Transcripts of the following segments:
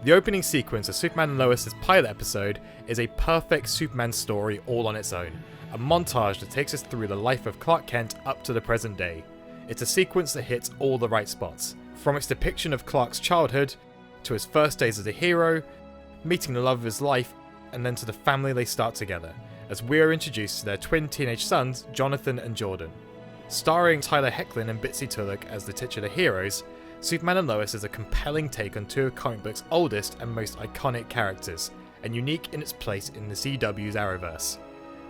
The opening sequence of Superman and Lois' pilot episode is a perfect Superman story all on its own, a montage that takes us through the life of Clark Kent up to the present day. It's a sequence that hits all the right spots, from its depiction of Clark's childhood, to his first days as a hero, meeting the love of his life, and then to the family they start together, as we are introduced to their twin teenage sons, Jonathan and Jordan. Starring Tyler Hoechlin and Betsie Tulloch as the titular heroes, Superman and Lois is a compelling take on two of comic books' oldest and most iconic characters, and unique in its place in the CW's Arrowverse.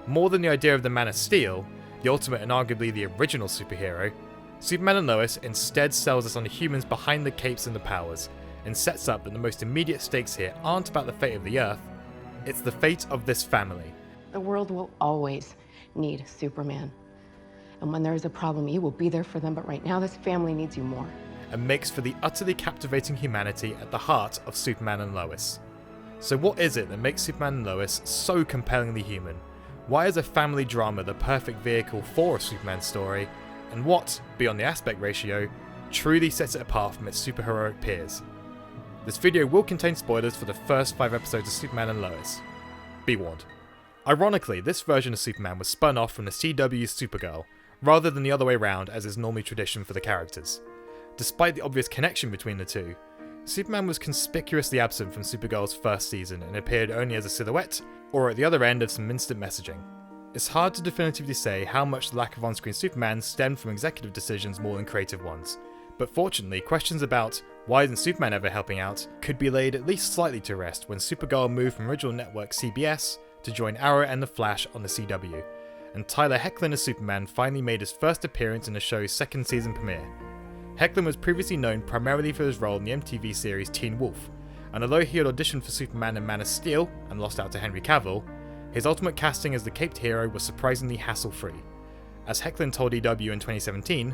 More than the idea of the Man of Steel, the ultimate and arguably the original superhero, Superman and Lois instead sells us on the humans behind the capes and the powers, and sets up that the most immediate stakes here aren't about the fate of the Earth, it's the fate of this family. The world will always need Superman. And when there is a problem, you will be there for them, but right now this family needs you more. And makes for the utterly captivating humanity at the heart of Superman and Lois. So what is it that makes Superman and Lois so compellingly human? Why is a family drama the perfect vehicle for a Superman story? And what, beyond the aspect ratio, truly sets it apart from its superheroic peers? This video will contain spoilers for the first 5 episodes of Superman and Lois. Be warned. Ironically, this version of Superman was spun off from the CW's Supergirl, rather than the other way around as is normally tradition for the characters. Despite the obvious connection between the two, Superman was conspicuously absent from Supergirl's first season and appeared only as a silhouette, or at the other end of some instant messaging. It's hard to definitively say how much the lack of on-screen Superman stemmed from executive decisions more than creative ones, but fortunately questions about why isn't Superman ever helping out could be laid at least slightly to rest when Supergirl moved from original network CBS to join Arrow and The Flash on the CW, and Tyler Hoechlin as Superman finally made his first appearance in the show's second season premiere. Hoechlin was previously known primarily for his role in the MTV series Teen Wolf, and although he had auditioned for Superman and Man of Steel and lost out to Henry Cavill, his ultimate casting as the caped hero was surprisingly hassle-free. As Hoechlin told EW in 2017,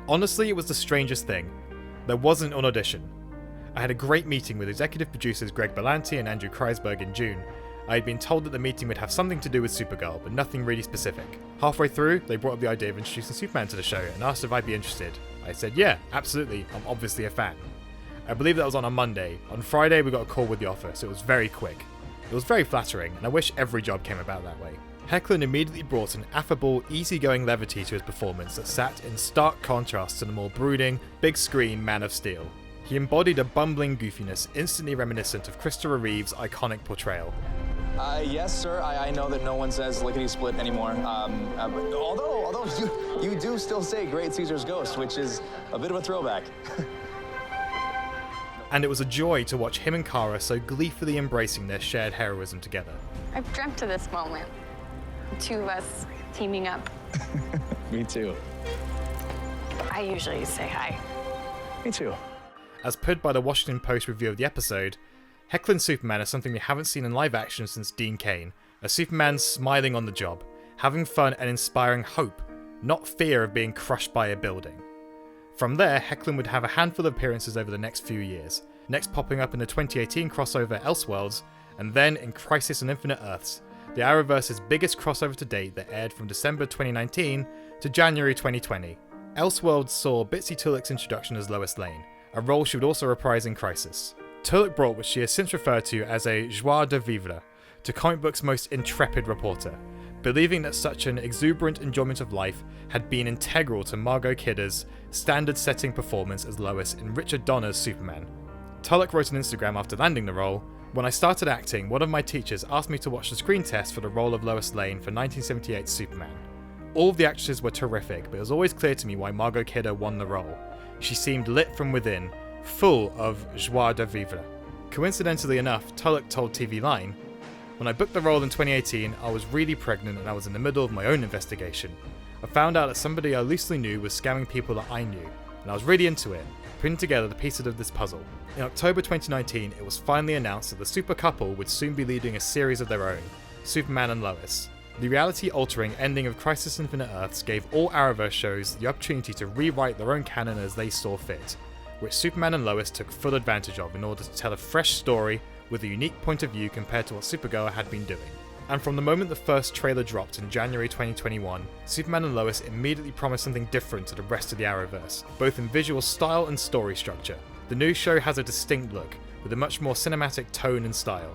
"Honestly, it was the strangest thing. There wasn't an audition. I had a great meeting with executive producers Greg Berlanti and Andrew Kreisberg in June. I had been told that the meeting would have something to do with Supergirl, but nothing really specific. Halfway through, they brought up the idea of introducing Superman to the show and asked if I'd be interested. I said, yeah, absolutely, I'm obviously a fan. I believe that was on a Monday. On Friday, we got a call with the offer, so it was very quick. It was very flattering, and I wish every job came about that way." Hoechlin immediately brought an affable, easygoing levity to his performance that sat in stark contrast to the more brooding, big-screen Man of Steel. He embodied a bumbling goofiness instantly reminiscent of Christopher Reeve's iconic portrayal. Yes, sir. I know that no one says lickety-split anymore. Although you do still say Great Caesar's Ghost, which is a bit of a throwback. And it was a joy to watch him and Kara so gleefully embracing their shared heroism together. I've dreamt of this moment. The two of us teaming up. Me too. I usually say hi. Me too. As put by the Washington Post review of the episode, Hoechlin's Superman is something we haven't seen in live action since Dean Cain, a Superman smiling on the job, having fun and inspiring hope, not fear of being crushed by a building. From there, Hoechlin would have a handful of appearances over the next few years, next popping up in the 2018 crossover Elseworlds, and then in Crisis on Infinite Earths, the Arrowverse's biggest crossover to date that aired from December 2019 to January 2020. Elseworlds saw Betsie Tulloch's introduction as Lois Lane, a role she would also reprise in Crisis. Tulloch brought what she has since referred to as a joie de vivre to comic books' most intrepid reporter, believing that such an exuberant enjoyment of life had been integral to Margot Kidder's standard-setting performance as Lois in Richard Donner's Superman. Tulloch wrote on Instagram after landing the role, "When I started acting, one of my teachers asked me to watch the screen test for the role of Lois Lane for 1978's Superman. All of the actresses were terrific, but it was always clear to me why Margot Kidder won the role. She seemed lit from within, full of joie de vivre." Coincidentally enough, Tulloch told TV Line, "When I booked the role in 2018, I was really pregnant and I was in the middle of my own investigation. I found out that somebody I loosely knew was scamming people that I knew, and I was really into it, putting together the pieces of this puzzle. In October 2019, it was finally announced that the super couple would soon be leading a series of their own, Superman and Lois. The reality-altering ending of Crisis on Infinite Earths gave all Arrowverse shows the opportunity to rewrite their own canon as they saw fit, which Superman and Lois took full advantage of in order to tell a fresh story with a unique point of view compared to what Supergirl had been doing. And from the moment the first trailer dropped in January 2021, Superman and Lois immediately promised something different to the rest of the Arrowverse, both in visual style and story structure. The new show has a distinct look, with a much more cinematic tone and style.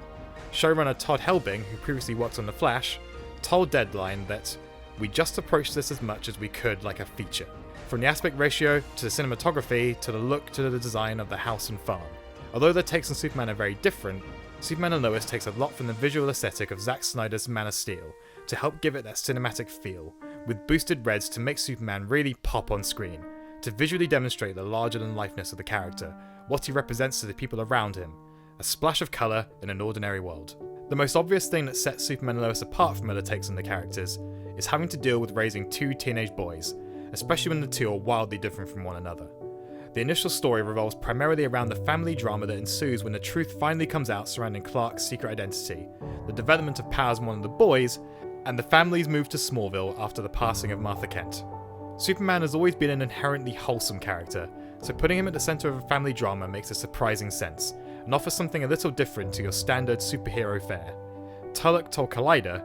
Showrunner Todd Helbing, who previously worked on The Flash, told Deadline that we just approached this as much as we could like a feature. From the aspect ratio, to the cinematography, to the look, to the design of the house and farm. Although their takes on Superman are very different, Superman and Lois takes a lot from the visual aesthetic of Zack Snyder's Man of Steel to help give it that cinematic feel, with boosted reds to make Superman really pop on screen, to visually demonstrate the larger-than-lifeness of the character, what he represents to the people around him, a splash of colour in an ordinary world. The most obvious thing that sets Superman and Lois apart from other takes on the characters is having to deal with raising two teenage boys, especially when the two are wildly different from one another. The initial story revolves primarily around the family drama that ensues when the truth finally comes out surrounding Clark's secret identity, the development of powers in one of the boys, and the family's move to Smallville after the passing of Martha Kent. Superman has always been an inherently wholesome character, so putting him at the centre of a family drama makes a surprising sense, and offers something a little different to your standard superhero fare. Tulloch told Collider,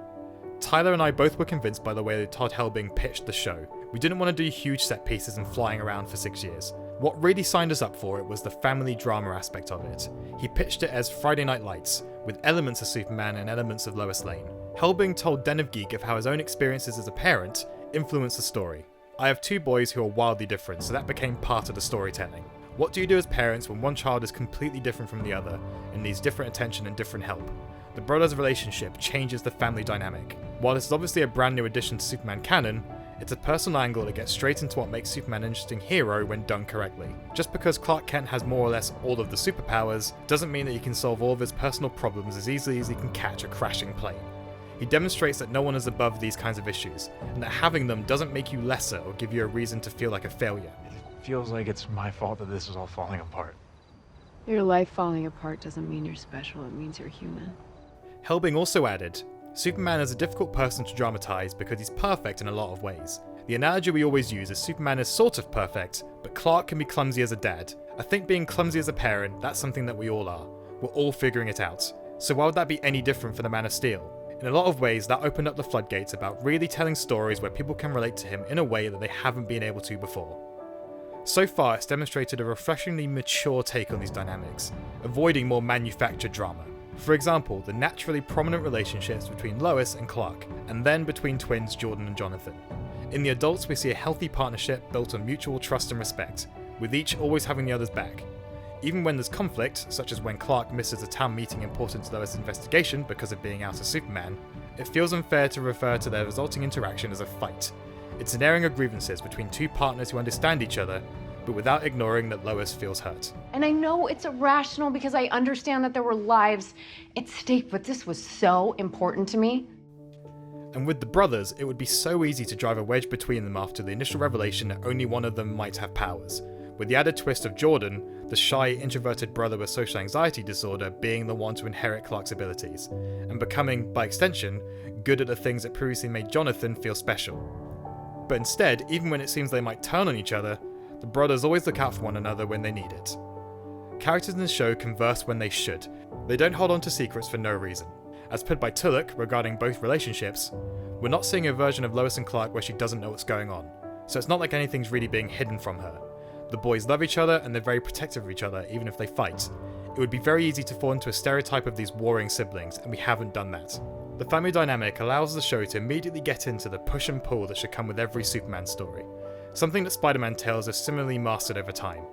"Tyler and I both were convinced by the way that Todd Helbing pitched the show. We didn't want to do huge set pieces and flying around for 6 years. What really signed us up for it was the family drama aspect of it. He pitched it as Friday Night Lights, with elements of Superman and elements of Lois Lane." Helbing told Den of Geek of how his own experiences as a parent influenced the story. "I have two boys who are wildly different, so that became part of the storytelling. What do you do as parents when one child is completely different from the other and needs different attention and different help? The brothers' relationship changes the family dynamic. While this is obviously a brand new addition to Superman canon, it's a personal angle that gets straight into what makes Superman an interesting hero when done correctly. Just because Clark Kent has more or less all of the superpowers doesn't mean that he can solve all of his personal problems as easily as he can catch a crashing plane. He demonstrates that no one is above these kinds of issues, and that having them doesn't make you lesser or give you a reason to feel like a failure." It feels like it's my fault that this is all falling apart. Your life falling apart doesn't mean you're special, it means you're human. Helbing also added, "Superman is a difficult person to dramatise because he's perfect in a lot of ways. The analogy we always use is Superman is sort of perfect, but Clark can be clumsy as a dad. I think being clumsy as a parent, that's something that we all are. We're all figuring it out. So why would that be any different for the Man of Steel? In a lot of ways, that opened up the floodgates about really telling stories where people can relate to him in a way that they haven't been able to before. So far, it's demonstrated a refreshingly mature take on these dynamics, avoiding more manufactured drama. For example, the naturally prominent relationships between Lois and Clark, and then between twins Jordan and Jonathan. In the adults, we see a healthy partnership built on mutual trust and respect, with each always having the other's back. Even when there's conflict, such as when Clark misses a town meeting important to Lois' investigation because of being out as Superman, it feels unfair to refer to their resulting interaction as a fight. It's an airing of grievances between two partners who understand each other, but without ignoring that Lois feels hurt. And I know it's irrational because I understand that there were lives at stake, but this was so important to me. And with the brothers, it would be so easy to drive a wedge between them after the initial revelation that only one of them might have powers, with the added twist of Jordan, the shy, introverted brother with social anxiety disorder, being the one to inherit Clark's abilities, and becoming, by extension, good at the things that previously made Jonathan feel special. But instead, even when it seems they might turn on each other, the brothers always look out for one another when they need it. Characters in the show converse when they should. They don't hold on to secrets for no reason. As put by Tulloch regarding both relationships, we're not seeing a version of Lois and Clark where she doesn't know what's going on, so it's not like anything's really being hidden from her. The boys love each other and they're very protective of each other even if they fight. It would be very easy to fall into a stereotype of these warring siblings, and we haven't done that. The family dynamic allows the show to immediately get into the push and pull that should come with every Superman story, something that Spider-Man tales has similarly mastered over time.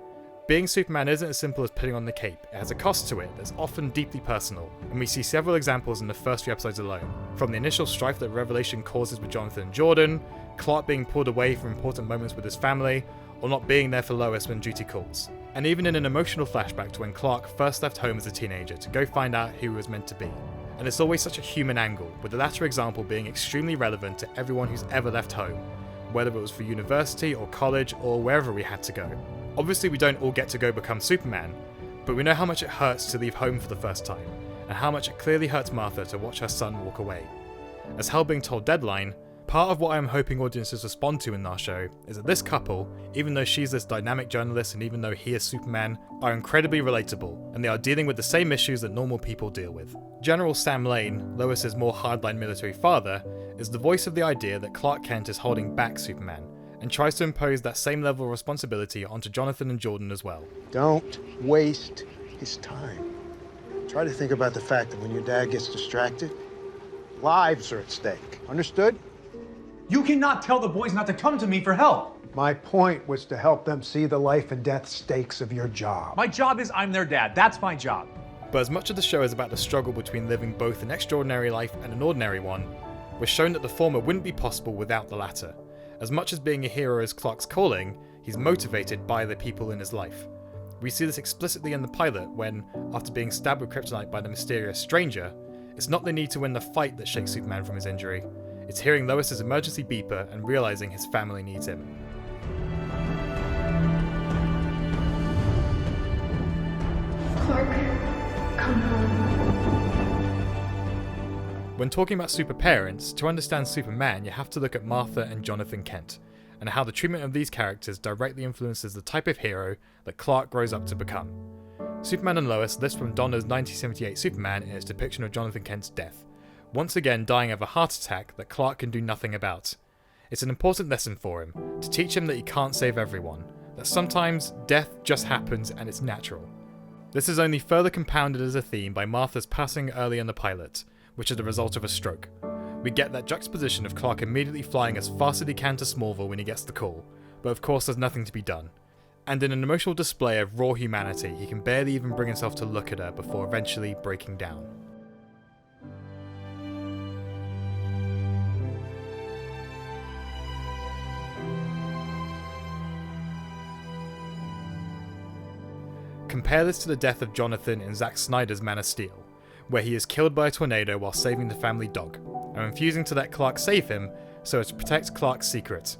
Being Superman isn't as simple as putting on the cape, it has a cost to it that's often deeply personal, and we see several examples in the first few episodes alone, from the initial strife that Revelation causes with Jonathan and Jordan, Clark being pulled away from important moments with his family, or not being there for Lois when duty calls. And even in an emotional flashback to when Clark first left home as a teenager to go find out who he was meant to be. And it's always such a human angle, with the latter example being extremely relevant to everyone who's ever left home, whether it was for university or college or wherever we had to go. Obviously we don't all get to go become Superman, but we know how much it hurts to leave home for the first time, and how much it clearly hurts Martha to watch her son walk away. As Helbing told Deadline, part of what I am hoping audiences respond to in our show is that this couple, even though she's this dynamic journalist and even though he is Superman, are incredibly relatable, and they are dealing with the same issues that normal people deal with. General Sam Lane, Lois's more hardline military father, is the voice of the idea that Clark Kent is holding back Superman, and tries to impose that same level of responsibility onto Jonathan and Jordan as well. Don't waste his time. Try to think about the fact that when your dad gets distracted, lives are at stake. Understood? You cannot tell the boys not to come to me for help. My point was to help them see the life and death stakes of your job. My job is I'm their dad. That's my job. But as much of the show is about the struggle between living both an extraordinary life and an ordinary one, we're shown that the former wouldn't be possible without the latter. As much as being a hero is Clark's calling, he's motivated by the people in his life. We see this explicitly in the pilot when, after being stabbed with kryptonite by the mysterious stranger, it's not the need to win the fight that shakes Superman from his injury, it's hearing Lois's emergency beeper and realizing his family needs him. Clark, come home. When talking about super parents, to understand Superman, you have to look at Martha and Jonathan Kent, and how the treatment of these characters directly influences the type of hero that Clark grows up to become. Superman and Lois lifts from Donner's 1978 Superman in its depiction of Jonathan Kent's death, once again dying of a heart attack that Clark can do nothing about. It's an important lesson for him, to teach him that he can't save everyone, that sometimes death just happens and it's natural. This is only further compounded as a theme by Martha's passing early in the pilot, which is the result of a stroke. We get that juxtaposition of Clark immediately flying as fast as he can to Smallville when he gets the call, but of course there's nothing to be done. And in an emotional display of raw humanity, he can barely even bring himself to look at her before eventually breaking down. Compare this to the death of Jonathan in Zack Snyder's Man of Steel, where he is killed by a tornado while saving the family dog, and refusing to let Clark save him so as to protect Clark's secret.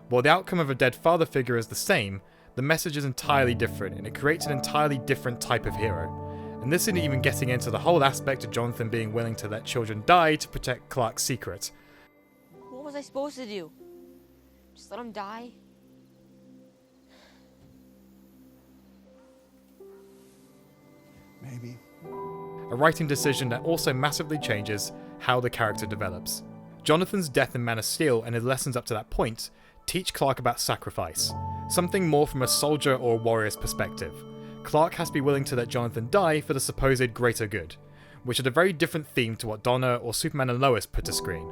While the outcome of a dead father figure is the same, the message is entirely different, and it creates an entirely different type of hero. And this isn't even getting into the whole aspect of Jonathan being willing to let children die to protect Clark's secret. What was I supposed to do? Just let him die? Maybe. A writing decision that also massively changes how the character develops. Jonathan's death in Man of Steel and his lessons up to that point teach Clark about sacrifice, something more from a soldier or a warrior's perspective. Clark has to be willing to let Jonathan die for the supposed greater good, which is a very different theme to what Donner or Superman and Lois put to screen.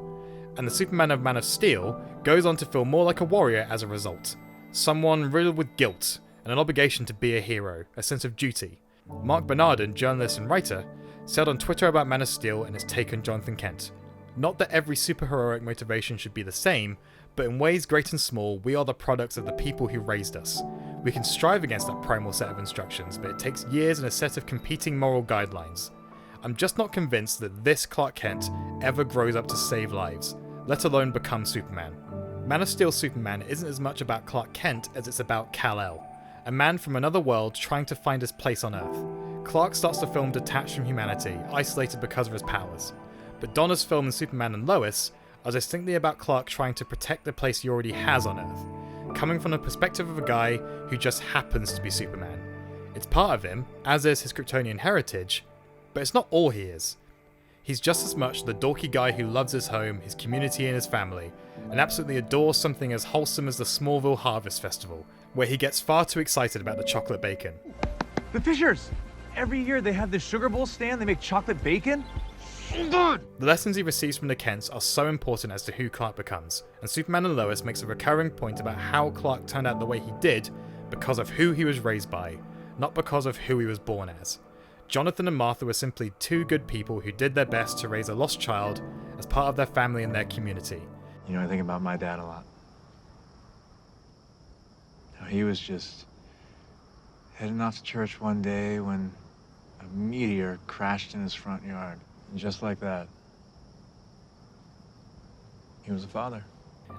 And the Superman of Man of Steel goes on to feel more like a warrior as a result, someone riddled with guilt and an obligation to be a hero, a sense of duty. Mark Bernardin, journalist and writer, said on Twitter about Man of Steel and his take on Jonathan Kent, "Not that every superheroic motivation should be the same, but in ways great and small, we are the products of the people who raised us. We can strive against that primal set of instructions, but it takes years and a set of competing moral guidelines. I'm just not convinced that this Clark Kent ever grows up to save lives, let alone become Superman." Man of Steel Superman isn't as much about Clark Kent as it's about Kal-El, a man from another world trying to find his place on Earth. Clark starts the film detached from humanity, isolated because of his powers. But Donner's film in Superman and Lois are distinctly about Clark trying to protect the place he already has on Earth, coming from the perspective of a guy who just happens to be Superman. It's part of him, as is his Kryptonian heritage, but it's not all he is. He's just as much the dorky guy who loves his home, his community and his family, and absolutely adores something as wholesome as the Smallville Harvest Festival, where he gets far too excited about the chocolate bacon. The Fishers! Every year they have this sugar bowl stand, they make chocolate bacon. The lessons he receives from the Kents are so important as to who Clark becomes, and Superman and Lois makes a recurring point about how Clark turned out the way he did because of who he was raised by, not because of who he was born as. Jonathan and Martha were simply two good people who did their best to raise a lost child as part of their family and their community. You know, I think about my dad a lot. Now, he was just heading off to church one day when a meteor crashed in his front yard. And just like that, he was a father.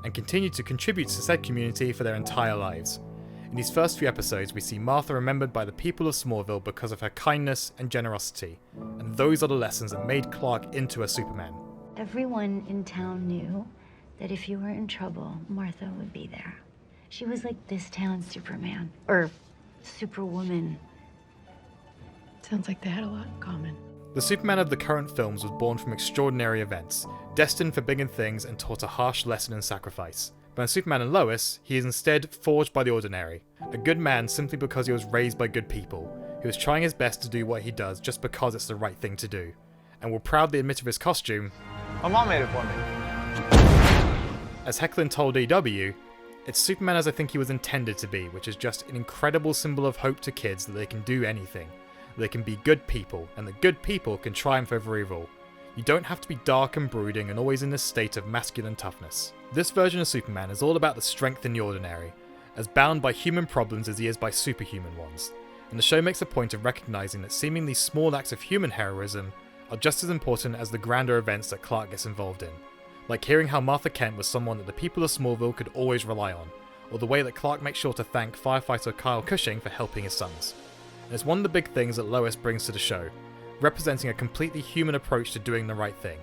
And continued to contribute to said community for their entire lives. In these first few episodes, we see Martha remembered by the people of Smallville because of her kindness and generosity, and those are the lessons that made Clark into a Superman. Everyone in town knew that if you were in trouble, Martha would be there. She was like this town's Superman, or Superwoman. Sounds like they had a lot in common. The Superman of the current films was born from extraordinary events, destined for bigger things and taught a harsh lesson in sacrifice. But in Superman and Lois, he is instead forged by the ordinary, a good man simply because he was raised by good people, who is trying his best to do what he does just because it's the right thing to do, and will proudly admit of his costume. My mom made it for me. As Hoechlin told EW, it's Superman as I think he was intended to be, which is just an incredible symbol of hope to kids that they can do anything. They can be good people, and that good people can triumph over evil. You don't have to be dark and brooding and always in this state of masculine toughness. This version of Superman is all about the strength in the ordinary, as bound by human problems as he is by superhuman ones, and the show makes a point of recognising that seemingly small acts of human heroism are just as important as the grander events that Clark gets involved in, like hearing how Martha Kent was someone that the people of Smallville could always rely on, or the way that Clark makes sure to thank firefighter Kyle Cushing for helping his sons. And it's one of the big things that Lois brings to the show, representing a completely human approach to doing the right thing.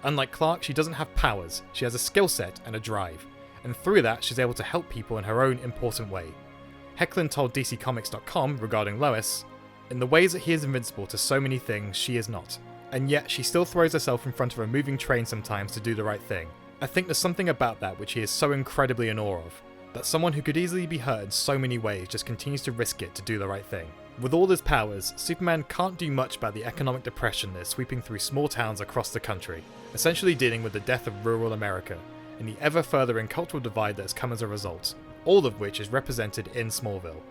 Unlike Clark, she doesn't have powers, she has a skill set and a drive, and through that she's able to help people in her own important way. Hoechlin told DCComics.com regarding Lois, "In the ways that he is invincible to so many things, she is not. And yet she still throws herself in front of a moving train sometimes to do the right thing. I think there's something about that which he is so incredibly in awe of, that someone who could easily be hurt in so many ways just continues to risk it to do the right thing." With all his powers, Superman can't do much about the economic depression that is sweeping through small towns across the country, essentially dealing with the death of rural America, and the ever furthering cultural divide that has come as a result, all of which is represented in Smallville.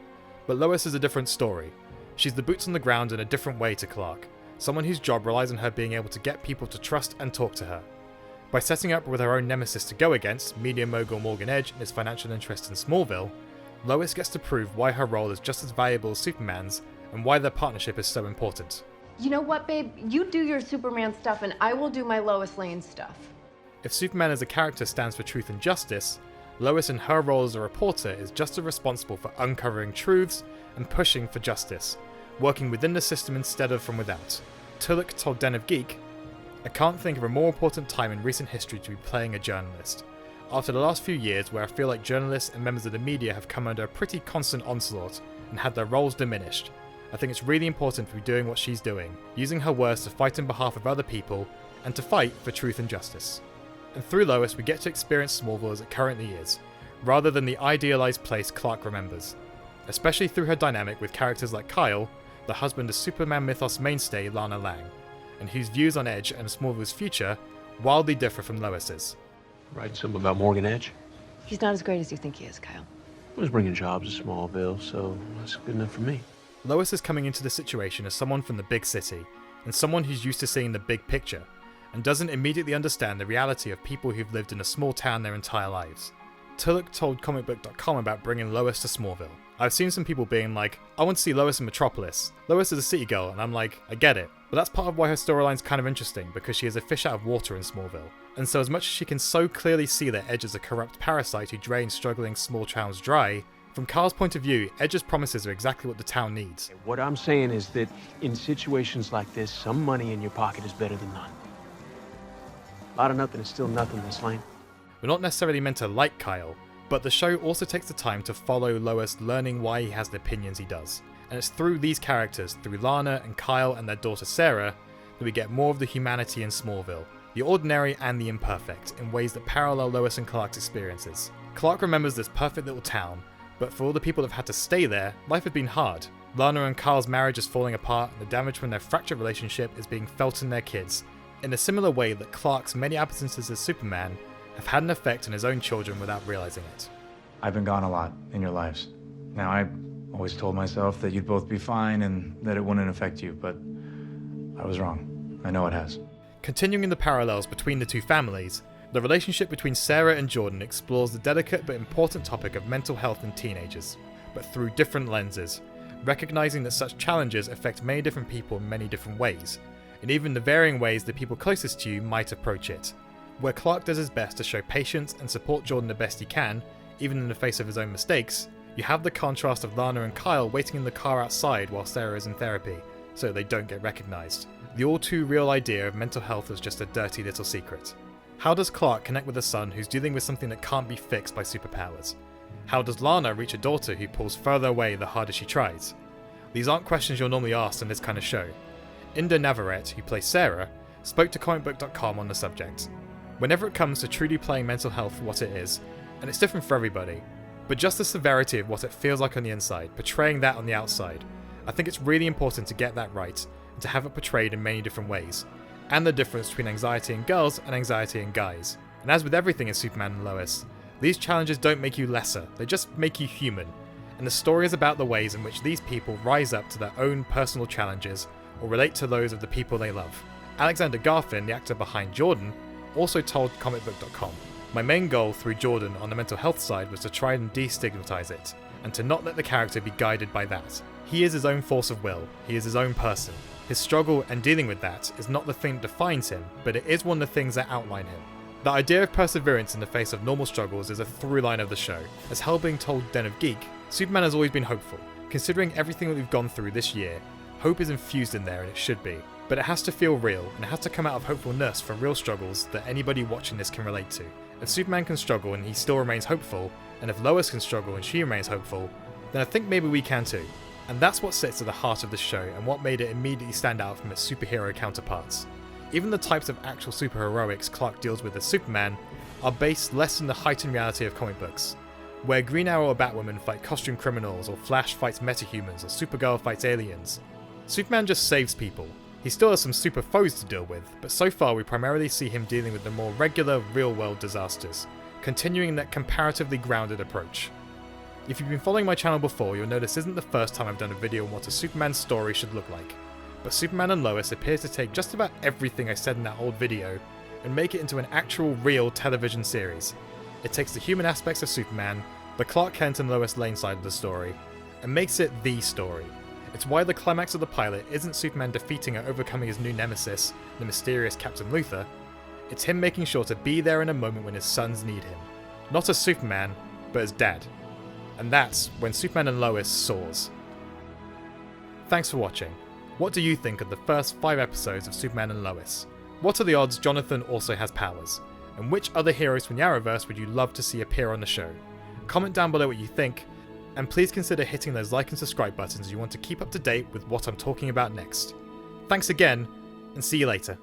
But Lois is a different story. She's the boots on the ground in a different way to Clark, someone whose job relies on her being able to get people to trust and talk to her. By setting up with her own nemesis to go against, media mogul Morgan Edge and his financial interest in Smallville, Lois gets to prove why her role is just as valuable as Superman's and why their partnership is so important. You know what, babe? You do your Superman stuff and I will do my Lois Lane stuff. If Superman as a character stands for truth and justice, Lois in her role as a reporter is just as responsible for uncovering truths and pushing for justice, working within the system instead of from without. Tulloch told Den of Geek, "I can't think of a more important time in recent history to be playing a journalist. After the last few years where I feel like journalists and members of the media have come under a pretty constant onslaught and had their roles diminished, I think it's really important to be doing what she's doing, using her words to fight in behalf of other people and to fight for truth and justice." And through Lois we get to experience Smallville as it currently is, rather than the idealised place Clark remembers, especially through her dynamic with characters like Kyle, the husband of Superman mythos mainstay Lana Lang, and whose views on Edge and Smallville's future wildly differ from Lois's. Write something about Morgan Edge? He's not as great as you think he is, Kyle. I was bringing jobs to Smallville, so that's good enough for me. Lois is coming into the situation as someone from the big city, and someone who's used to seeing the big picture, and doesn't immediately understand the reality of people who've lived in a small town their entire lives. Tulloch told comicbook.com about bringing Lois to Smallville. I've seen some people being like, "I want to see Lois in Metropolis. Lois is a city girl," and I'm like, I get it. But that's part of why her storyline's kind of interesting, because she is a fish out of water in Smallville. And so as much as she can so clearly see that Edge is a corrupt parasite who drains struggling small towns dry, from Carl's point of view, Edge's promises are exactly what the town needs. What I'm saying is that in situations like this, some money in your pocket is better than none. A lot of nothing is still nothing, Miss Lane. We're not necessarily meant to like Kyle, but the show also takes the time to follow Lois learning why he has the opinions he does. And it's through these characters, through Lana and Kyle and their daughter Sarah, that we get more of the humanity in Smallville, the ordinary and the imperfect, in ways that parallel Lois and Clark's experiences. Clark remembers this perfect little town, but for all the people that have had to stay there, life has been hard. Lana and Kyle's marriage is falling apart, and the damage from their fractured relationship is being felt in their kids, in a similar way that Clark's many absences as Superman have had an effect on his own children without realizing it. I've been gone a lot in your lives. Now, I always told myself that you'd both be fine and that it wouldn't affect you, but I was wrong. I know it has. Continuing the parallels between the two families, the relationship between Sarah and Jordan explores the delicate but important topic of mental health in teenagers, but through different lenses, recognizing that such challenges affect many different people in many different ways, and even the varying ways the people closest to you might approach it. Where Clark does his best to show patience and support Jordan the best he can, even in the face of his own mistakes, you have the contrast of Lana and Kyle waiting in the car outside while Sarah is in therapy, so they don't get recognized. The all too real idea of mental health as just a dirty little secret. How does Clark connect with a son who's dealing with something that can't be fixed by superpowers? How does Lana reach a daughter who pulls further away the harder she tries? These aren't questions you'll normally ask in this kind of show. Inda Navarrete, who plays Sarah, spoke to comicbook.com on the subject. Whenever it comes to truly playing mental health for what it is, and it's different for everybody, but just the severity of what it feels like on the inside, portraying that on the outside, I think it's really important to get that right, and to have it portrayed in many different ways, and the difference between anxiety in girls and anxiety in guys. And as with everything in Superman and Lois, these challenges don't make you lesser, they just make you human. And the story is about the ways in which these people rise up to their own personal challenges, or relate to those of the people they love. Alexander Garfin, the actor behind Jordan, also told comicbook.com, "My main goal through Jordan on the mental health side was to try and destigmatize it, and to not let the character be guided by that. He is his own force of will, he is his own person. His struggle and dealing with that is not the thing that defines him, but it is one of the things that outline him." The idea of perseverance in the face of normal struggles is a through line of the show. As Hell being told Den of Geek, Superman has always been hopeful. Considering everything that we've gone through this year, hope is infused in there, and it should be. But it has to feel real, and it has to come out of hopefulness for real struggles that anybody watching this can relate to. If Superman can struggle and he still remains hopeful, and if Lois can struggle and she remains hopeful, then I think maybe we can too. And that's what sits at the heart of the show, and what made it immediately stand out from its superhero counterparts. Even the types of actual superheroics Clark deals with as Superman are based less in the heightened reality of comic books, where Green Arrow or Batwoman fight costume criminals, or Flash fights metahumans, or Supergirl fights aliens. Superman just saves people. He still has some super foes to deal with, but so far we primarily see him dealing with the more regular, real-world disasters, continuing that comparatively grounded approach. If you've been following my channel before, you'll know this isn't the first time I've done a video on what a Superman story should look like, but Superman and Lois appears to take just about everything I said in that old video and make it into an actual, real television series. It takes the human aspects of Superman, the Clark Kent and Lois Lane side of the story, and makes it the story. It's why the climax of the pilot isn't Superman defeating or overcoming his new nemesis, the mysterious Captain Luthor. It's him making sure to be there in a moment when his sons need him. Not as Superman, but as Dad. And that's when Superman and Lois soars. Thanks for watching. What do you think of the first 5 episodes of Superman and Lois? What are the odds Jonathan also has powers? And which other heroes from the Arrowverse would you love to see appear on the show? Comment down below what you think, and please consider hitting those like and subscribe buttons if you want to keep up to date with what I'm talking about next. Thanks again, and see you later.